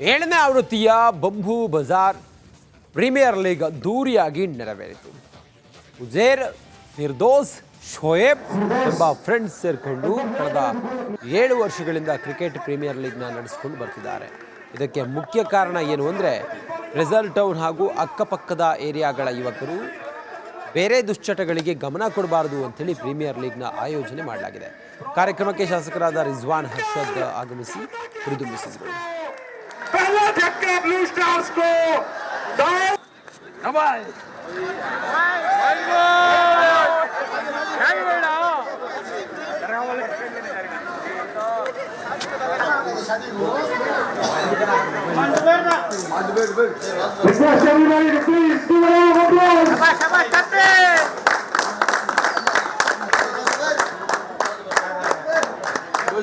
ಏಳನೇ ಆವೃತ್ತಿಯ bamboo Bazaar premier league ಅದ್ದೂರಿಯಾಗಿ ನೆರವೇರಿತು. ಉಜೇರ್, ಫಿರ್ದೋಸ್, ಶೋಯೆಬ್ ಎಂಬ ಫ್ರೆಂಡ್ಸ್ ಸೇರಿಕೊಂಡು ಕಳೆದ 7 ವರ್ಷಗಳಿಂದ ಕ್ರಿಕೆಟ್ ಪ್ರೀಮಿಯರ್ ಲೀಗ್ನ ನಡೆಸಿಕೊಂಡು ಬರ್ತಿದ್ದಾರೆ. ಇದಕ್ಕೆ ಮುಖ್ಯ ಕಾರಣ ಏನು ಅಂದರೆ ರೆಸಲ್ ಟೌನ್ ಹಾಗೂ ಅಕ್ಕಪಕ್ಕದ ಏರಿಯಾಗಳ ಯುವಕರು ಬೇರೆ ದುಶ್ಚಟಗಳಿಗೆ ಗಮನ ಕೊಡಬಾರದು ಅಂತೇಳಿ ಪ್ರೀಮಿಯರ್ ಲೀಗ್ನ ಆಯೋಜನೆ ಮಾಡಲಾಗಿದೆ. ಕಾರ್ಯಕ್ರಮಕ್ಕೆ ಶಾಸಕರಾದ ರಿಜ್ವಾನ್ ಹರ್ಷದ್ ಆಗಮಿಸಿ ಹುರಿದುಂಬಿಸಿದರು. पहला झटका ब्लू स्टार्स को दो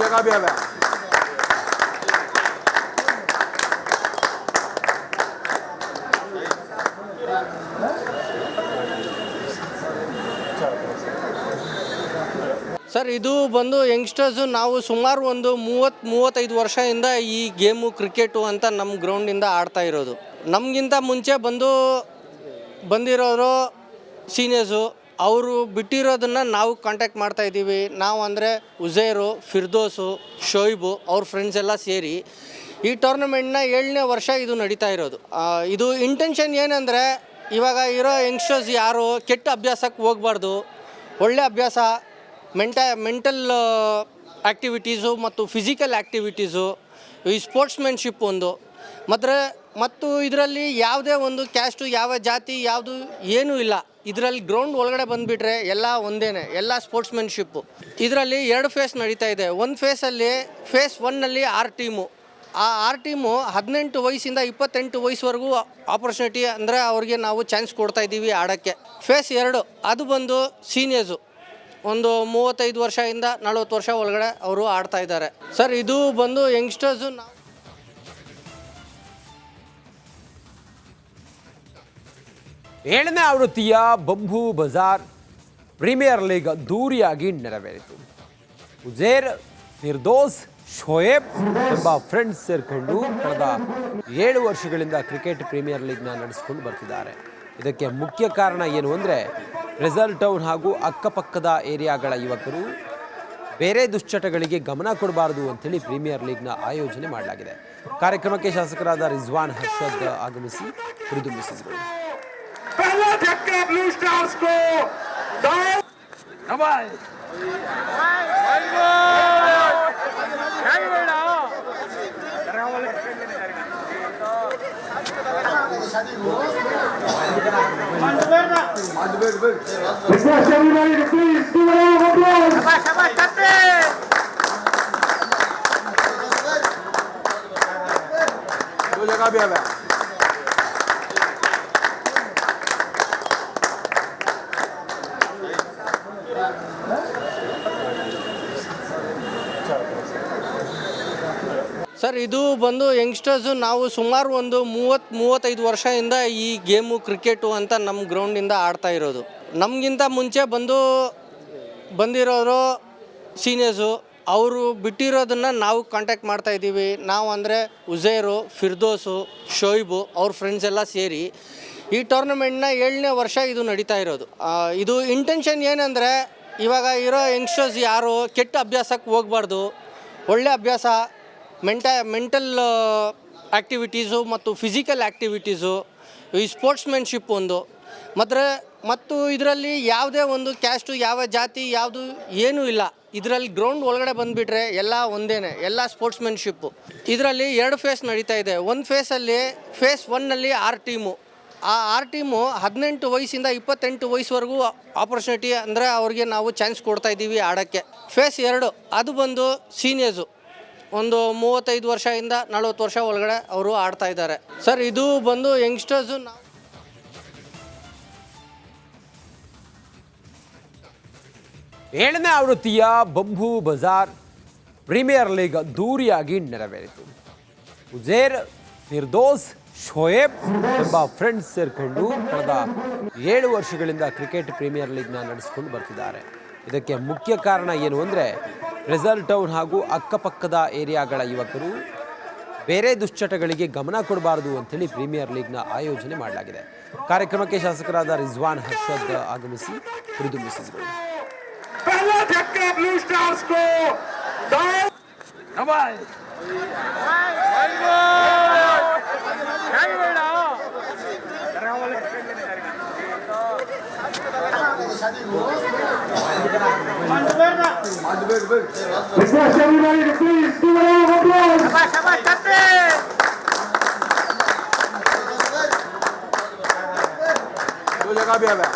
जगह भी आ ಸರ್, ಇದು ಬಂದು ಯಂಗ್ಸ್ಟರ್ಸು ನಾವು ಸುಮಾರು ಒಂದು 30-35 ವರ್ಷದಿಂದ ಈ ಗೇಮು ಕ್ರಿಕೆಟು ಅಂತ ನಮ್ಮ ಗ್ರೌಂಡಿಂದ ಆಡ್ತಾ ಇರೋದು. ನಮಗಿಂತ ಮುಂಚೆ ಬಂದಿರೋರು ಸೀನಿಯರ್ಸು, ಅವರು ಬಿಟ್ಟಿರೋದನ್ನು ನಾವು ಕಾಂಟ್ಯಾಕ್ಟ್ ಮಾಡ್ತಾ ಇದ್ದೀವಿ. ನಾವು ಅಂದರೆ ಉಜೇರು, ಫಿರ್ದೋಸು, ಶೋಯಿಬು ಅವ್ರ ಫ್ರೆಂಡ್ಸ್ ಎಲ್ಲ ಸೇರಿ ಈ ಟೂರ್ನಮೆಂಟ್ನ 7ನೇ ವರ್ಷ ಇದು ನಡೀತಾ ಇರೋದು. ಇದು ಇಂಟೆನ್ಷನ್ ಏನಂದರೆ, ಇವಾಗ ಇರೋ ಯಂಗ್ಸ್ಟರ್ಸ್ ಯಾರು ಕೆಟ್ಟ ಅಭ್ಯಾಸಕ್ಕೆ ಹೋಗಬಾರ್ದು, ಒಳ್ಳೆ ಅಭ್ಯಾಸ, ಮೆಂಟಲ್ ಆ್ಯಕ್ಟಿವಿಟೀಸು ಮತ್ತು ಫಿಸಿಕಲ್ ಆ್ಯಕ್ಟಿವಿಟೀಸು, ಈ ಸ್ಪೋರ್ಟ್ಸ್ಮೆನ್ಶಿಪ್ ಒಂದು ಮತ್ತು ಇದರಲ್ಲಿ ಯಾವುದೇ ಒಂದು ಕ್ಯಾಸ್ಟು, ಯಾವ ಜಾತಿ, ಯಾವುದು ಏನೂ ಇಲ್ಲ. ಇದರಲ್ಲಿ ಗ್ರೌಂಡ್ ಒಳಗಡೆ ಬಂದುಬಿಟ್ರೆ ಎಲ್ಲ ಒಂದೇ, ಎಲ್ಲ ಸ್ಪೋರ್ಟ್ಸ್ಮೆನ್ಶಿಪ್ಪು. ಇದರಲ್ಲಿ 2 ಫೇಸ್ ನಡೀತಾ ಇದೆ. ಒಂದು ಫೇಸ್ 1ನಲ್ಲಿ 6 ಟೀಮು. ಆ 6 ಟೀಮು 18 ವಯಸ್ಸಿಂದ 28 ವಯಸ್ಸುವರೆಗೂ ಆಪರ್ಚುನಿಟಿ ಅಂದರೆ ಅವ್ರಿಗೆ ನಾವು ಚಾನ್ಸ್ ಕೊಡ್ತಾ ಇದ್ದೀವಿ ಆಡೋಕ್ಕೆ. ಫೇಸ್ 2 ಅದು ಬಂದು ಸೀನಿಯರ್ಸು, ಒಂದು 35 ವರ್ಷದಿಂದ 40 ವರ್ಷ ಒಳಗಡೆ ಅವರು ಆಡ್ತಾ ಇದ್ದಾರೆ. ಸರ್, ಇದು ಬಂದು ಯಂಗ್ಸ್ಟರ್ಸು ಏಳನೇ ಆವೃತ್ತಿಯ ಬಂಬೂ ಬಜಾರ್ ಪ್ರೀಮಿಯರ್ ಲೀಗ್ ಅದ್ದೂರಿಯಾಗಿ ನೆರವೇರಿತು. ಉಜೇರ್, ಫಿರ್ದೋಸ್, ಶೋಯೆಬ್ ಎಂಬ ಫ್ರೆಂಡ್ಸ್ ಸೇರಿಕೊಂಡು ಕಳೆದ 7 ವರ್ಷಗಳಿಂದ ಕ್ರಿಕೆಟ್ ಪ್ರೀಮಿಯರ್ ಲೀಗ್ನ ನಡೆಸಿಕೊಂಡು ಬರ್ತಿದ್ದಾರೆ. ಇದಕ್ಕೆ ಮುಖ್ಯ ಕಾರಣ ಏನು ಅಂದರೆ ರೆಸಲ್ ಟೌನ್ ಹಾಗೂ ಅಕ್ಕಪಕ್ಕದ ಏರಿಯಾಗಳ ಯುವಕರು ಬೇರೆ ದುಶ್ಚಟಗಳಿಗೆ ಗಮನ ಕೊಡಬಾರದು ಅಂತೇಳಿ ಪ್ರೀಮಿಯರ್ ಲೀಗ್ನ ಆಯೋಜನೆ ಮಾಡಲಾಗಿದೆ. ಕಾರ್ಯಕ್ರಮಕ್ಕೆ ಶಾಸಕರಾದ ರಿಜ್ವಾನ್ ಹರ್ಷದ್ ಆಗಮಿಸಿ ಹುರಿದುಂಬಿಸಿದರು. पहला झटका ब्लू स्टार्स को दो जगह भी आ ಸರ್, ಇದು ಬಂದು ಯಂಗ್ಸ್ಟರ್ಸು ನಾವು ಸುಮಾರು ಒಂದು 30-35 ವರ್ಷದಿಂದ ಈ ಗೇಮು ಕ್ರಿಕೆಟು ಅಂತ ನಮ್ಮ ಗ್ರೌಂಡಿಂದ ಆಡ್ತಾ ಇರೋದು. ನಮಗಿಂತ ಮುಂಚೆ ಬಂದಿರೋರು ಸೀನಿಯರ್ಸು, ಅವರು ಬಿಟ್ಟಿರೋದನ್ನು ನಾವು ಕಾಂಟ್ಯಾಕ್ಟ್ ಮಾಡ್ತಾ ಇದ್ದೀವಿ. ನಾವು ಅಂದರೆ ಉಜೇರು, ಫಿರ್ದೋಸು, ಶೋಯಿಬು ಅವ್ರ ಫ್ರೆಂಡ್ಸ್ ಎಲ್ಲ ಸೇರಿ ಈ ಟೂರ್ನಮೆಂಟ್ನ 7ನೇ ವರ್ಷ ಇದು ನಡೀತಾ ಇರೋದು. ಇದು ಇಂಟೆನ್ಷನ್ ಏನಂದರೆ, ಇವಾಗ ಇರೋ ಯಂಗ್ಸ್ಟರ್ಸ್ ಯಾರು ಕೆಟ್ಟ ಅಭ್ಯಾಸಕ್ಕೆ ಹೋಗಬಾರ್ದು, ಒಳ್ಳೆ ಅಭ್ಯಾಸ, ಮೆಂಟಲ್ ಆ್ಯಕ್ಟಿವಿಟೀಸು ಮತ್ತು ಫಿಸಿಕಲ್ ಆ್ಯಕ್ಟಿವಿಟೀಸು, ಈ ಸ್ಪೋರ್ಟ್ಸ್ಮೆನ್ಶಿಪ್ ಒಂದು ಮತ್ತು ಇದರಲ್ಲಿ ಯಾವುದೇ ಒಂದು ಕ್ಯಾಸ್ಟು, ಯಾವ ಜಾತಿ, ಯಾವುದು ಏನೂ ಇಲ್ಲ. ಇದರಲ್ಲಿ ಗ್ರೌಂಡ್ ಒಳಗಡೆ ಬಂದುಬಿಟ್ರೆ ಎಲ್ಲ ಒಂದೇ, ಎಲ್ಲ ಸ್ಪೋರ್ಟ್ಸ್ಮೆನ್ಶಿಪ್ಪು. ಇದರಲ್ಲಿ 2 ಫೇಸ್ ನಡೀತಾ ಇದೆ. ಒಂದು ಫೇಸ್ 1ನಲ್ಲಿ 6 ಟೀಮು. ಆ 6 ಟೀಮು 18 ವಯಸ್ಸಿಂದ 28 ವಯಸ್ಸುವರೆಗೂ ಆಪರ್ಚುನಿಟಿ ಅಂದರೆ ಅವ್ರಿಗೆ ನಾವು ಚಾನ್ಸ್ ಕೊಡ್ತಾ ಇದ್ದೀವಿ ಆಡೋಕ್ಕೆ. ಫೇಸ್ 2 ಅದು ಬಂದು ಸೀನಿಯರ್ಸು, ಒಂದು 35 ವರ್ಷದಿಂದ 40 ವರ್ಷ ಒಳಗಡೆ ಅವರು ಆಡ್ತಾ ಇದ್ದಾರೆ. ಸರ್, ಇದು ಬಂದು ಯಂಗ್ಸ್ಟರ್ಸು ಏಳನೇ ಆವೃತ್ತಿಯ ಬಂಬೂ ಬಜಾರ್ ಪ್ರೀಮಿಯರ್ ಲೀಗ್ ಅದ್ದೂರಿಯಾಗಿ ನೆರವೇರಿತು. ಉಜೇರ್, ಫಿರ್ದೋಸ್, ಶೋಯೆಬ್ ಎಂಬ ಫ್ರೆಂಡ್ಸ್ ಸೇರಿಕೊಂಡು ಕಳೆದ 7 ವರ್ಷಗಳಿಂದ ಕ್ರಿಕೆಟ್ ಪ್ರೀಮಿಯರ್ ಲೀಗ್ನ ನಡೆಸಿಕೊಂಡು ಬರ್ತಿದ್ದಾರೆ. ಇದಕ್ಕೆ ಮುಖ್ಯ ಕಾರಣ ಏನು ಅಂದರೆ ರೆಸಲ್ ಟೌನ್ ಹಾಗೂ ಅಕ್ಕಪಕ್ಕದ ಏರಿಯಾಗಳ ಯುವಕರು ಬೇರೆ ದುಶ್ಚಟಗಳಿಗೆ ಗಮನ ಕೊಡಬಾರದು ಅಂತೇಳಿ ಪ್ರೀಮಿಯರ್ ಲೀಗ್ನ ಆಯೋಜನೆ ಮಾಡಲಾಗಿದೆ. ಕಾರ್ಯಕ್ರಮಕ್ಕೆ ಶಾಸಕರಾದ ರಿಜ್ವಾನ್ ಹರ್ಷದ್ ಆಗಮಿಸಿ ಹುರಿದುಂಬಿಸಿದರು. पहला झटका ब्लू स्टार्स को दो जगह भी आया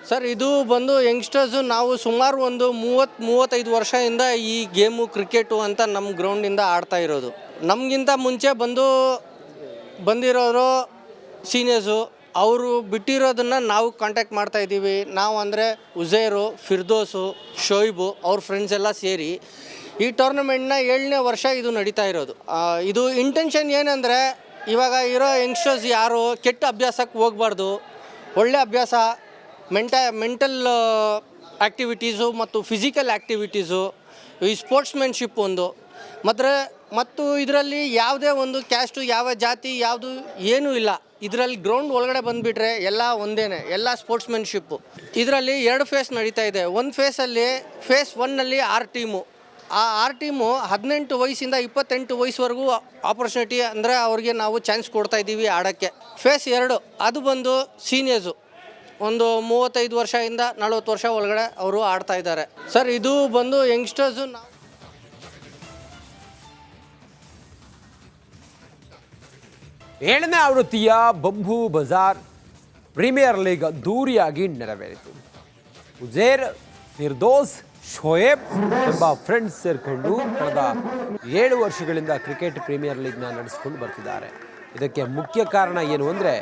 ಸರ್, ಇದು ಬಂದು ಯಂಗ್ಸ್ಟರ್ಸು ನಾವು ಸುಮಾರು ಒಂದು 30-35 ವರ್ಷದಿಂದ ಈ ಗೇಮು ಕ್ರಿಕೆಟು ಅಂತ ನಮ್ಮ ಗ್ರೌಂಡಿಂದ ಆಡ್ತಾ ಇರೋದು. ನಮಗಿಂತ ಮುಂಚೆ ಬಂದಿರೋರು ಸೀನಿಯರ್ಸು, ಅವರು ಬಿಟ್ಟಿರೋದನ್ನು ನಾವು ಕಾಂಟ್ಯಾಕ್ಟ್ ಮಾಡ್ತಾ ಇದ್ದೀವಿ. ನಾವು ಅಂದರೆ ಉಜೇರು, ಫಿರ್ದೋಸು, ಶೋಯಿಬು ಅವ್ರ ಫ್ರೆಂಡ್ಸ್ ಎಲ್ಲ ಸೇರಿ ಈ ಟೂರ್ನಮೆಂಟ್ನ 7ನೇ ವರ್ಷ ಇದು ನಡೀತಾ ಇರೋದು. ಇದು ಇಂಟೆನ್ಷನ್ ಏನಂದರೆ, ಇವಾಗ ಇರೋ ಯಂಗ್ಸ್ಟರ್ಸ್ ಯಾರು ಕೆಟ್ಟ ಅಭ್ಯಾಸಕ್ಕೆ ಹೋಗಬಾರ್ದು, ಒಳ್ಳೆ ಅಭ್ಯಾಸ, ಮೆಂಟಲ್ ಆ್ಯಕ್ಟಿವಿಟೀಸು ಮತ್ತು ಫಿಸಿಕಲ್ ಆ್ಯಕ್ಟಿವಿಟೀಸು, ಈ ಸ್ಪೋರ್ಟ್ಸ್ಮೆನ್ಶಿಪ್ ಒಂದು ಮತ್ತು ಇದರಲ್ಲಿ ಯಾವುದೇ ಒಂದು ಕ್ಯಾಸ್ಟು, ಯಾವ ಜಾತಿ, ಯಾವುದು ಏನೂ ಇಲ್ಲ. ಇದರಲ್ಲಿ ಗ್ರೌಂಡ್ ಒಳಗಡೆ ಬಂದುಬಿಟ್ರೆ ಎಲ್ಲ ಒಂದೇ, ಎಲ್ಲ ಸ್ಪೋರ್ಟ್ಸ್ಮೆನ್ಶಿಪ್ಪು. ಇದರಲ್ಲಿ 2 ಫೇಸ್ ನಡೀತಾ ಇದೆ. ಒಂದು ಫೇಸ್ 1ನಲ್ಲಿ 6 ಟೀಮು. ಆ 6 ಟೀಮು 18 ವಯಸ್ಸಿಂದ 28 ವಯಸ್ಸುವರೆಗೂ ಆಪರ್ಚುನಿಟಿ, ಅಂದರೆ ಅವ್ರಿಗೆ ನಾವು ಚಾನ್ಸ್ ಕೊಡ್ತಾ ಇದ್ದೀವಿ ಆಡೋಕ್ಕೆ. ಫೇಸ್ 2 ಅದು ಬಂದು ಸೀನಿಯರ್ಸು, ಒಂದು 35 ವರ್ಷದಿಂದ 40 ವರ್ಷ ಒಳಗಡೆ ಅವರು ಆಡ್ತಾ ಇದ್ದಾರೆ. ಸರ್, ಇದು ಬಂದು ಯಂಗ್ಸ್ಟರ್ಸು. 7ನೇ ಆವೃತ್ತಿಯ ಬಂಬೂ ಬಜಾರ್ ಪ್ರೀಮಿಯರ್ ಲೀಗ್ ಅದ್ದೂರಿಯಾಗಿ ನೆರವೇರಿತು. ಉಜೇರ್, ಫಿರ್ದೋಸ್, ಶೋಯಬ್ ಎಂಬ ಫ್ರೆಂಡ್ಸ್ ಸೇರಿಕೊಂಡು ಕಳೆದ 7 ವರ್ಷಗಳಿಂದ ಕ್ರಿಕೆಟ್ ಪ್ರೀಮಿಯರ್ ಲೀಗ್ನ ನಡೆಸಿಕೊಂಡು ಬರ್ತಿದ್ದಾರೆ. ಇದಕ್ಕೆ ಮುಖ್ಯ ಕಾರಣ ಏನು ಅಂದರೆ,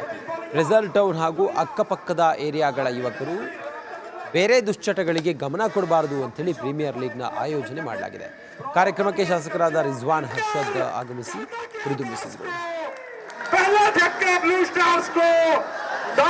ರೆಸಲ್ ಟೌನ್ ಹಾಗೂ ಅಕ್ಕಪಕ್ಕದ ಏರಿಯಾಗಳ ಯುವಕರು ಬೇರೆ ದುಶ್ಚಟಗಳಿಗೆ ಗಮನ ಕೊಡಬಾರದು ಅಂತೇಳಿ ಪ್ರೀಮಿಯರ್ ಲೀಗ್ನ ಆಯೋಜನೆ ಮಾಡಲಾಗಿದೆ. ಕಾರ್ಯಕ್ರಮಕ್ಕೆ ಶಾಸಕರಾದ ರಿಜ್ವಾನ್ ಹರ್ಷದ್ ಆಗಮಿಸಿ ಹುರಿದುಂಬಿಸಿದರು. पहला झटका ब्लू स्टार्स को दो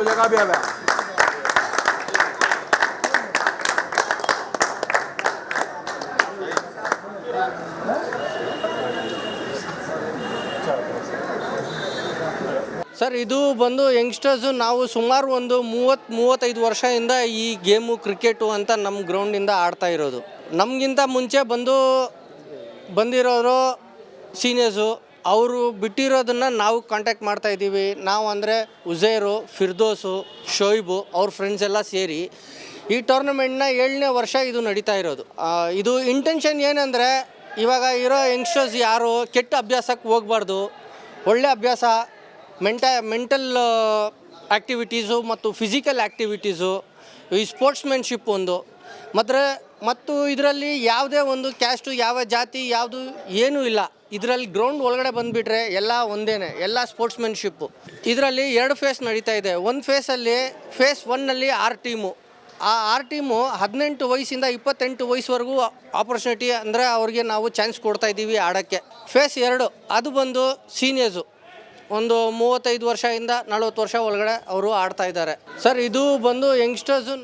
जगह भी आया ಸರ್, ಇದು ಬಂದು ಯಂಗ್ಸ್ಟರ್ಸು ನಾವು ಸುಮಾರು ಒಂದು 30-35 ವರ್ಷದಿಂದ ಈ ಗೇಮು ಕ್ರಿಕೆಟು ಅಂತ ನಮ್ಮ ಗ್ರೌಂಡಿಂದ ಆಡ್ತಾ ಇರೋದು. ನಮಗಿಂತ ಮುಂಚೆ ಬಂದಿರೋರು ಸೀನಿಯರ್ಸು, ಅವರು ಬಿಟ್ಟಿರೋದನ್ನು ನಾವು ಕಾಂಟ್ಯಾಕ್ಟ್ ಮಾಡ್ತಾ ಇದ್ದೀವಿ. ನಾವು ಅಂದರೆ ಉಜೇರು, ಫಿರ್ದೋಸು, ಶೋಯಿಬು ಅವ್ರ ಫ್ರೆಂಡ್ಸ್ ಎಲ್ಲ ಸೇರಿ ಈ ಟೂರ್ನಮೆಂಟ್ನ 7ನೇ ವರ್ಷ ಇದು ನಡೀತಾ ಇರೋದು. ಇದು ಇಂಟೆನ್ಷನ್ ಏನಂದರೆ, ಇವಾಗ ಇರೋ ಯಂಗ್ಸ್ಟರ್ಸ್ ಯಾರು ಕೆಟ್ಟ ಅಭ್ಯಾಸಕ್ಕೆ ಹೋಗಬಾರ್ದು, ಒಳ್ಳೆ ಅಭ್ಯಾಸ, ಮೆಂಟಲ್ ಆ್ಯಕ್ಟಿವಿಟೀಸು ಮತ್ತು ಫಿಸಿಕಲ್ ಆ್ಯಕ್ಟಿವಿಟೀಸು, ಈ ಸ್ಪೋರ್ಟ್ಸ್ಮೆನ್ಶಿಪ್ ಒಂದು ಮತ್ತು ಇದರಲ್ಲಿ ಯಾವುದೇ ಒಂದು ಕ್ಯಾಸ್ಟು, ಯಾವ ಜಾತಿ, ಯಾವುದು ಏನೂ ಇಲ್ಲ. ಇದರಲ್ಲಿ ಗ್ರೌಂಡ್ ಒಳಗಡೆ ಬಂದುಬಿಟ್ರೆ ಎಲ್ಲ ಒಂದೇ, ಎಲ್ಲ ಸ್ಪೋರ್ಟ್ಸ್ಮೆನ್ಶಿಪ್ಪು. ಇದರಲ್ಲಿ 2 ಫೇಸ್ ನಡೀತಾ ಇದೆ. ಒಂದು ಫೇಸ್ 1ನಲ್ಲಿ 6 ಟೀಮು. ಆ 6 ಟೀಮು 18 ವಯಸ್ಸಿಂದ 28 ವಯಸ್ಸುವರೆಗೂ ಆಪರ್ಚುನಿಟಿ, ಅಂದರೆ ಅವ್ರಿಗೆ ನಾವು ಚಾನ್ಸ್ ಕೊಡ್ತಾ ಇದ್ದೀವಿ ಆಡೋಕ್ಕೆ. ಫೇಸ್ 2 ಅದು ಬಂದು ಸೀನಿಯರ್ಸು, ಒಂದು 35 ವರ್ಷದಿಂದ 40 ವರ್ಷ ಒಳಗಡೆ ಅವರು ಆಡ್ತಾ ಇದ್ದಾರೆ. ಸರ್, ಇದು ಬಂದು ಯಂಗ್ಸ್ಟರ್ಸು.